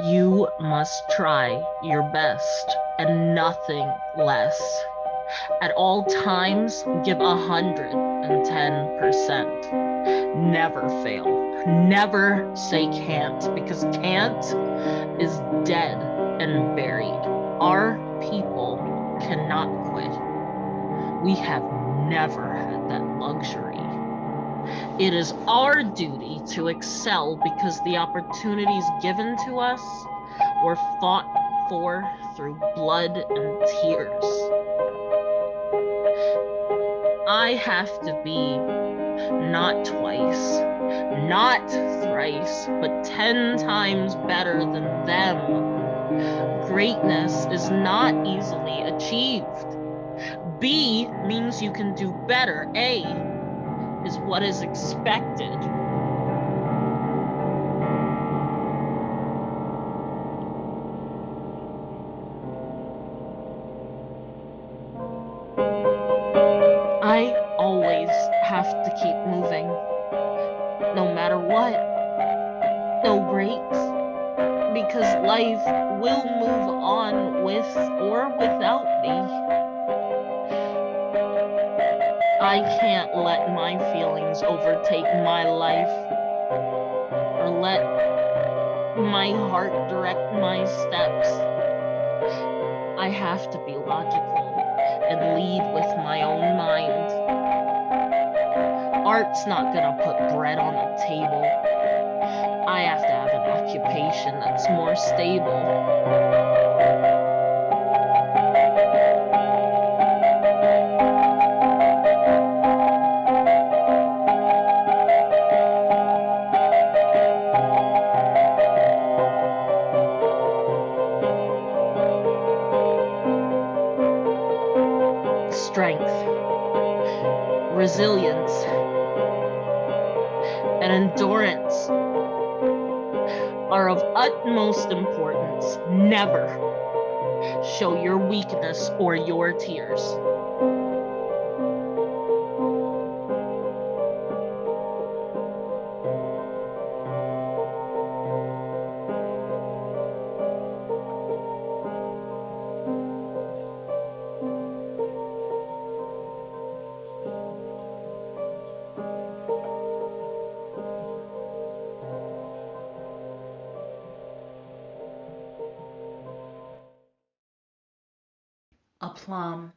You must try your best and nothing less. At all times, give 110%. Never fail. Never say can't, because can't is dead and buried. Our people cannot quit. We have never had that luxury. It is our duty to excel because the opportunities given to us were fought for through blood and tears. I have to be not twice, not thrice, but 10 times better than them. Greatness is not easily achieved. B means you can do better. A is what is expected. I always have to keep moving, no matter what. No breaks, because life will move on with or without me. I can't let my feelings overtake my life, or let my heart direct my steps. I have to be logical and lead with my own mind. Art's not gonna put bread on the table. I have to have an occupation that's more stable. Strength, resilience, and endurance are of utmost importance. Never show your weakness or your tears. Aplomb,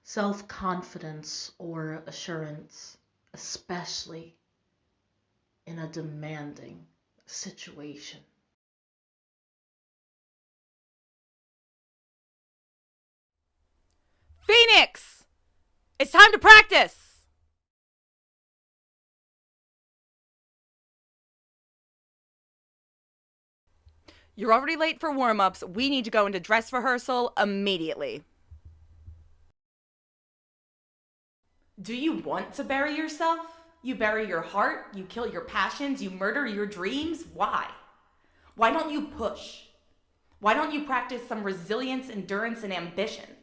self-confidence or assurance, especially in a demanding situation. Phoenix! It's time to practice! You're already late for warm-ups. We need to go into dress rehearsal immediately. Do you want to bury yourself? You bury your heart, you kill your passions, you murder your dreams? Why? Why don't you push? Why don't you practice some resilience, endurance, and ambition?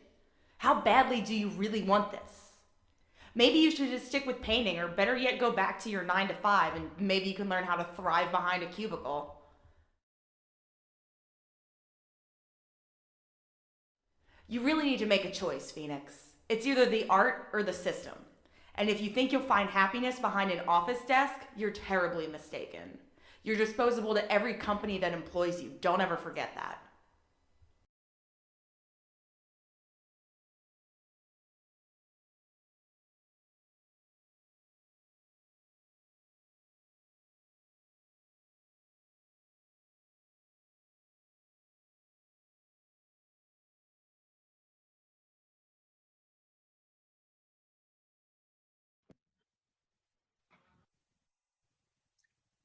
How badly do you really want this? Maybe you should just stick with painting, or better yet, go back to your 9 to 5 and maybe you can learn how to thrive behind a cubicle. You really need to make a choice, Phoenix. It's either the art or the system. And if you think you'll find happiness behind an office desk, you're terribly mistaken. You're disposable to every company that employs you. Don't ever forget that.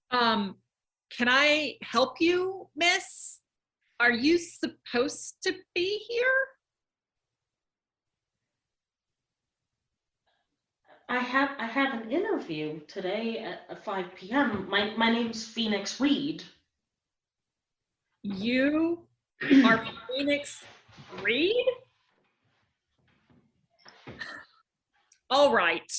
Um, can I help you, miss? Are you supposed to be here? I had an interview today at 5 p.m. My name's Phoenix Reed. You are Phoenix Reed? All right.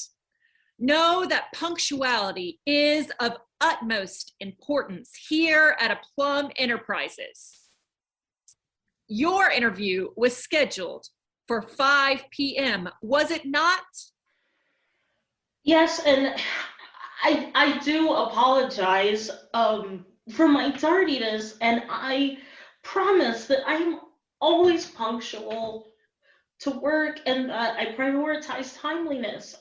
Know that punctuality is of utmost importance here at Aplomb Enterprises. Your interview was scheduled for 5 p.m., was it not? Yes, and I do apologize for my tardiness, and I promise that I'm always punctual to work, and I prioritize timeliness.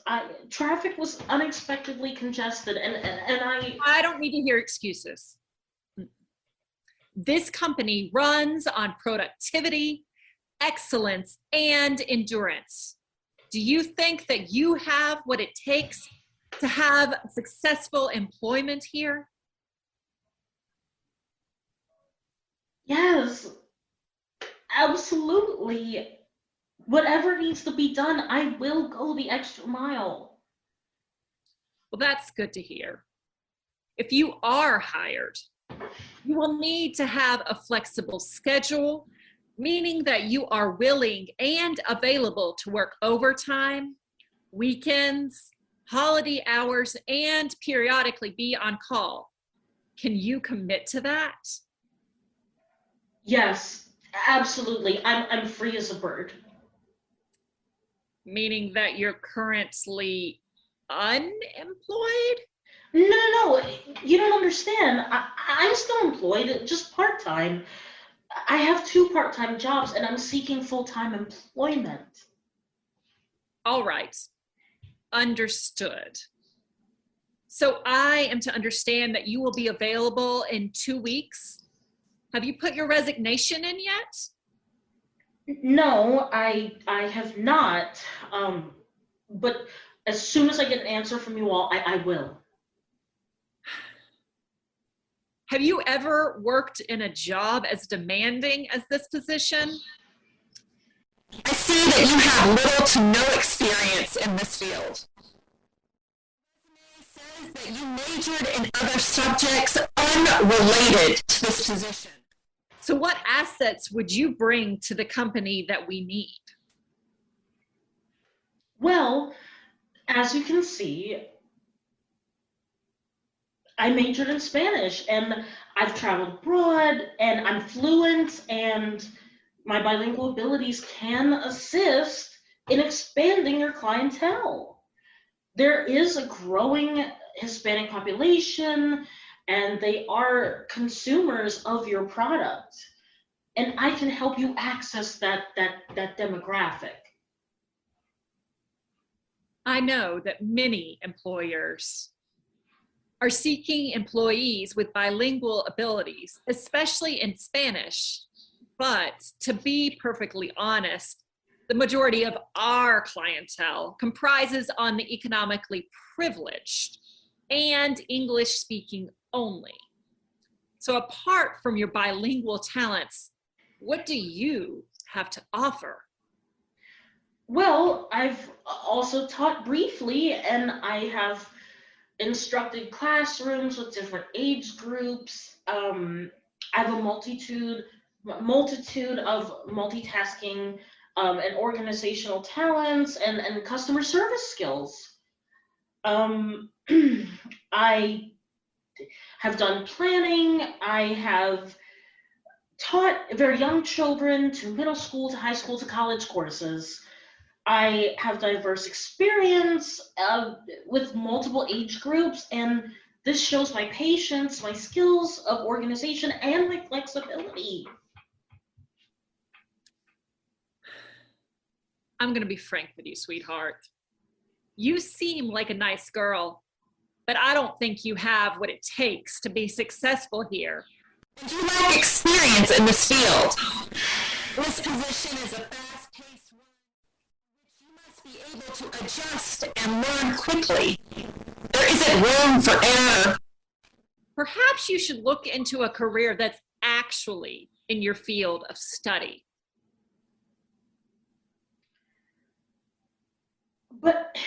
Traffic was unexpectedly congested, and I don't need to hear excuses. This company runs on productivity, excellence, and endurance. Do you think that you have what it takes to have successful employment here? yes, absolutely. Whatever needs to be done, I will go the extra mile. Well, that's good to hear. If you are hired, you will need to have a flexible schedule, meaning that you are willing and available to work overtime, weekends, holiday hours, and periodically be on call. Can you commit to that? Yes, absolutely. I'm free as a bird. Meaning that you're currently unemployed? No, you don't understand. I'm still employed, just part-time. I have 2 part-time jobs, and I'm seeking full-time employment. All right, understood. So I am to understand that you will be available in 2 weeks. Have you put your resignation in yet? No, I have not. But as soon as I get an answer from you all, I will. Have you ever worked in a job as demanding as this position? I see that you have little to no experience in this field. It says that you majored in other subjects unrelated to this position. So what assets would you bring to the company that we need? Well, as you can see, I majored in Spanish, and I've traveled abroad, and I'm fluent, and my bilingual abilities can assist in expanding your clientele. There is a growing Hispanic population, and they are consumers of your product. And I can help you access that demographic. I know that many employers are seeking employees with bilingual abilities, especially in Spanish. But to be perfectly honest, the majority of our clientele comprises on the economically privileged and English speaking only. So apart from your bilingual talents, what do you have to offer? Well, I've also taught briefly, and I have instructed classrooms with different age groups. I have a multitude of multitasking and organizational talents and customer service skills. Um, I have done planning. I have taught very young children to middle school to high school to college courses. I have diverse experience with multiple age groups, and this shows my patience, my skills of organization, and my flexibility. I'm going to be frank with you, sweetheart. You seem like a nice girl, but I don't think you have what it takes to be successful here. You lack experience in this field. This position is a fast-paced one, which you must be able to adjust and learn quickly. There isn't room for error. Perhaps you should look into a career that's actually in your field of study. But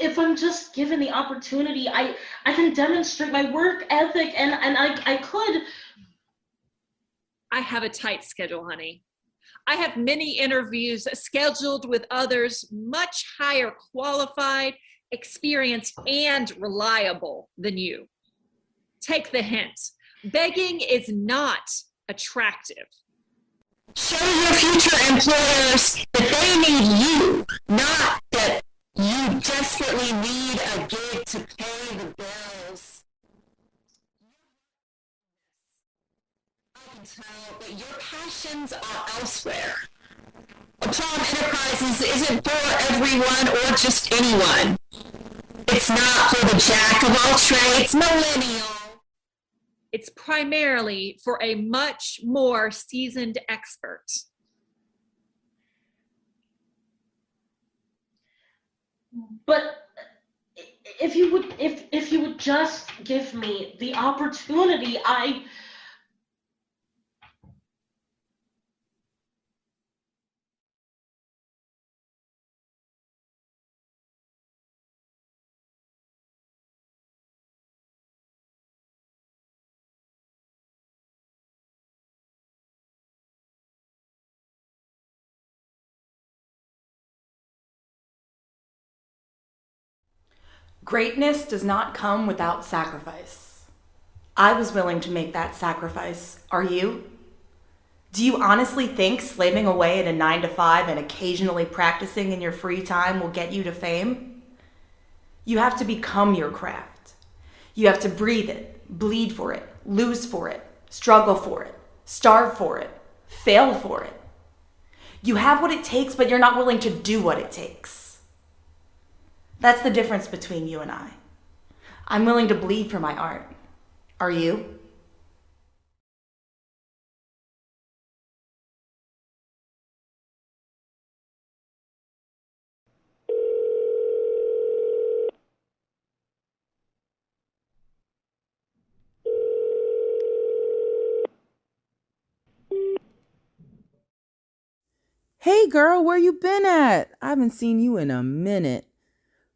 if I'm just given the opportunity, I can demonstrate my work ethic, and I could. I have a tight schedule, honey. I have many interviews scheduled with others much higher qualified experienced, and reliable than you. Take the hint. Begging is not attractive. Show your future employers that they need you, not that you desperately need a gig to pay the bills. I can tell that your passions are elsewhere. Aplomb Enterprises isn't for everyone or just anyone. It's not for the jack of all trades millennial. It's primarily for a much more seasoned expert. But if you would just give me the opportunity, Greatness does not come without sacrifice. I was willing to make that sacrifice. Are you? Do you honestly think slaving away at a 9-to-5 and occasionally practicing in your free time will get you to fame? You have to become your craft. You have to breathe it, bleed for it, lose for it, struggle for it, starve for it, fail for it. You have what it takes, but you're not willing to do what it takes. That's the difference between you and I. I'm willing to bleed for my art. Are you? Hey girl, where you been at? I haven't seen you in a minute.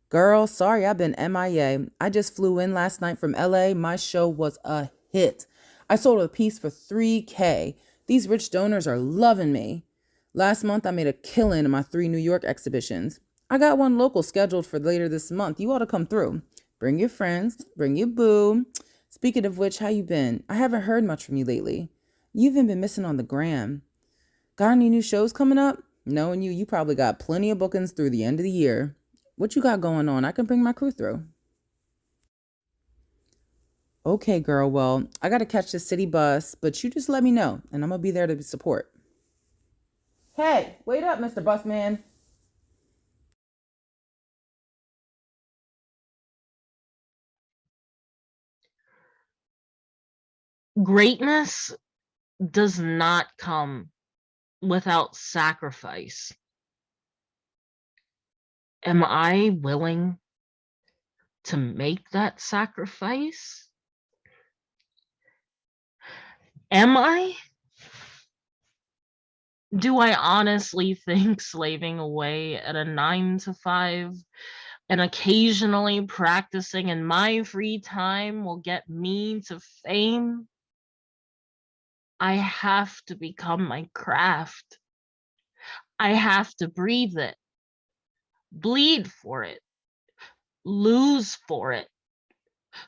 Girl, sorry I've been MIA. I just flew in last night from LA. My show was a hit. I sold a piece for $3,000. These rich donors are loving me. Last month I made a killing in my 3 New York exhibitions. I got one local scheduled for later this month. You ought to come through. Bring your friends, bring your boo. Speaking of which, how you been? I haven't heard much from you lately. You even been missing on the gram. Got any new shows coming up? Knowing you probably got plenty of bookings through the end of the year. What you got going on? I can bring my crew through. Okay, girl. Well, I got to catch the city bus, but you just let me know, and I'm going to be there to support. Hey, wait up, Mr. Busman. greatness does not come without sacrifice. Am I willing to make that sacrifice? Am I? Do I honestly think slaving away at a 9-to-5 and occasionally practicing in my free time will get me to fame? I have to become my craft. I have to breathe it, bleed for it, lose for it,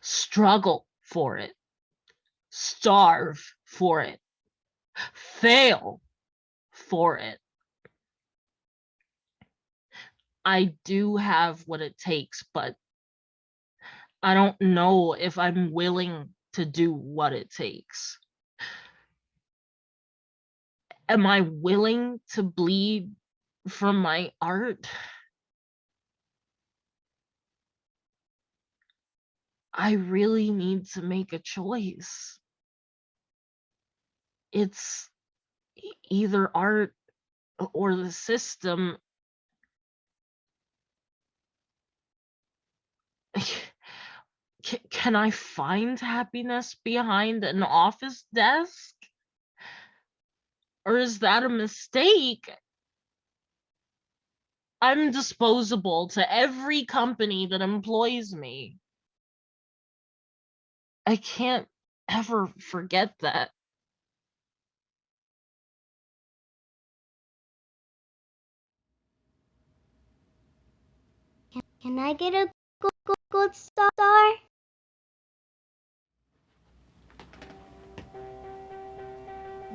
struggle for it, starve for it, fail for it. I do have what it takes, but I don't know if I'm willing to do what it takes. Am I willing to bleed for my art? I really need to make a choice. It's either art or the system. Can I find happiness behind an office desk? Or is that a mistake? I'm disposable to every company that employs me. I can't ever forget that. Can I get a gold star?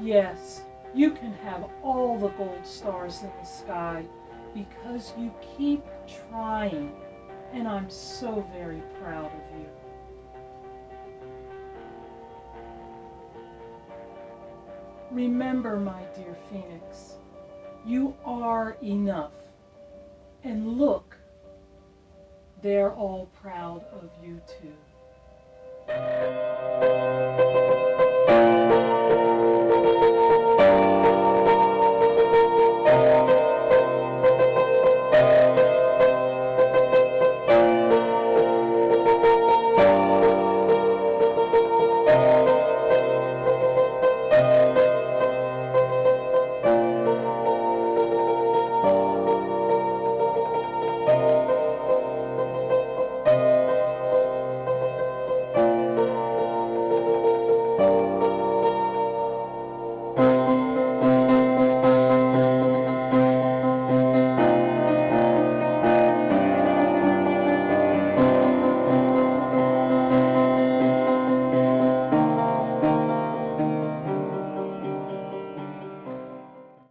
Yes, you can have all the gold stars in the sky because you keep trying, and I'm so very proud of you. Remember, my dear Phoenix, you are enough. And look, they're all proud of you too.